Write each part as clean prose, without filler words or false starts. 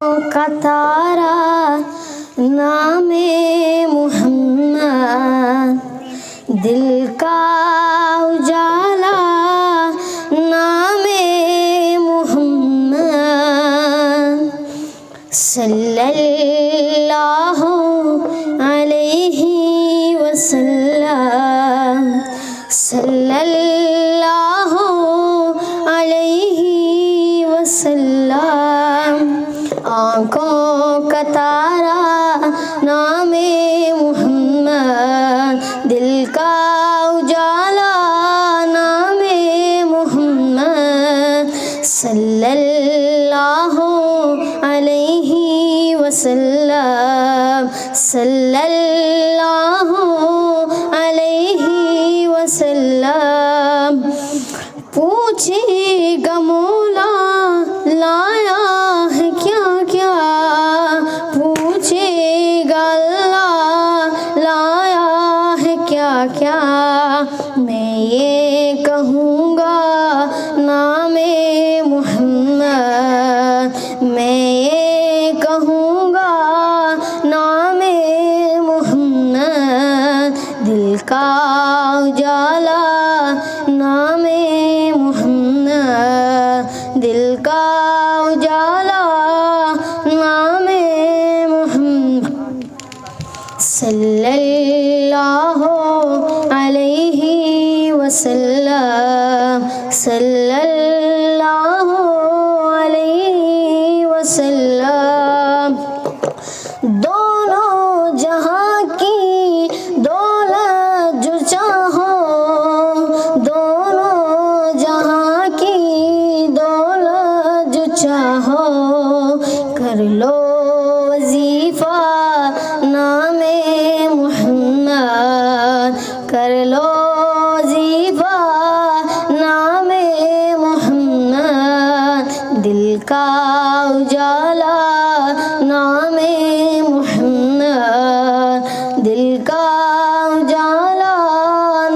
کا تارا نام محمد، دل کا اجالا نام محمد، صلی اللہ علیہ وسلم، صلی اللہ علیہ وسلم۔ آنکھوں کا تارا نام محمد، دل کا اجالا نام محمد، صلی اللہ علیہ وسلم، صلی اللہ علیہ وسلم۔ پوچھے گا مولا لایا ہے کیا کیا، پوچھے گا اللہ لایا ہے کیا کیا، میں یہ کہوں گا نام محمد، میں یہ کہوں گا نام محمد، دل کا اجالا نام محمد، دل کا اجالا نام محمد، صلی اللہ علیہ وسلم، صلی اللہ علیہ وسلم۔ دونوں جہاں کی دولت جو چاہو، دونوں جہاں کی دولت جو چاہو، کر لو وظیفہ نام محمد، کر لو وظیفہ نام محمد، دل کا اجالا نام محمد، دل کا اجالا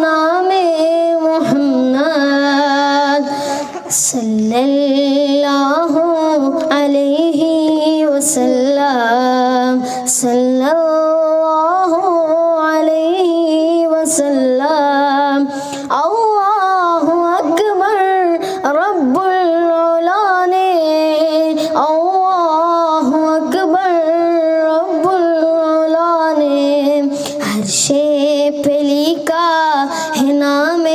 نام محمد، صلی اللہ علیہ وسلم، صلی اللہ علیہ وسلم۔ اللہ اکبر رب العلا نے، اللہ اکبر رب العلا نے، عرش پہ لکھا ہے نام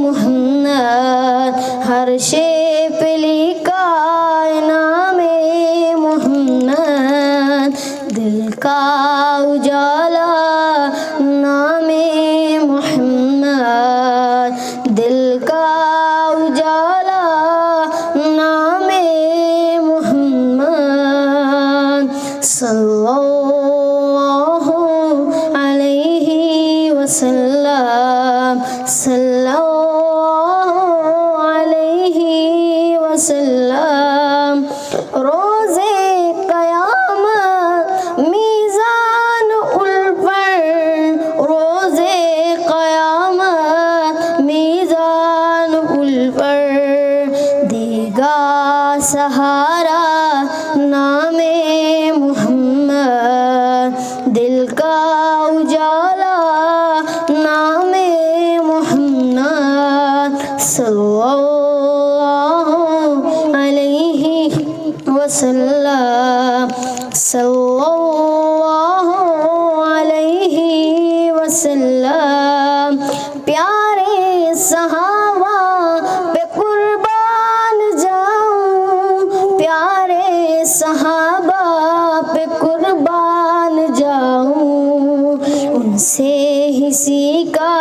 محمد، عرش پہ لکھا ہے نام محمد، دل کا اجالا نام محمد، دل کا اجالا نام محمد، صلی اللہ علیہ وسلم، صلی اللہ علیہ وسلم۔ روز قیامت میزان الفر، روز قیامت میزان الفر، دے گا سہارا نام محمد، دل کا اجالا نام محمد، صلی اللہ علیہ وسلم، صلی اللہ علیہ وسلم۔ پیارے صحابہ پہ قربان جاؤں، پیارے صحابہ پہ قربان جاؤں، ان سے ہی سیکھا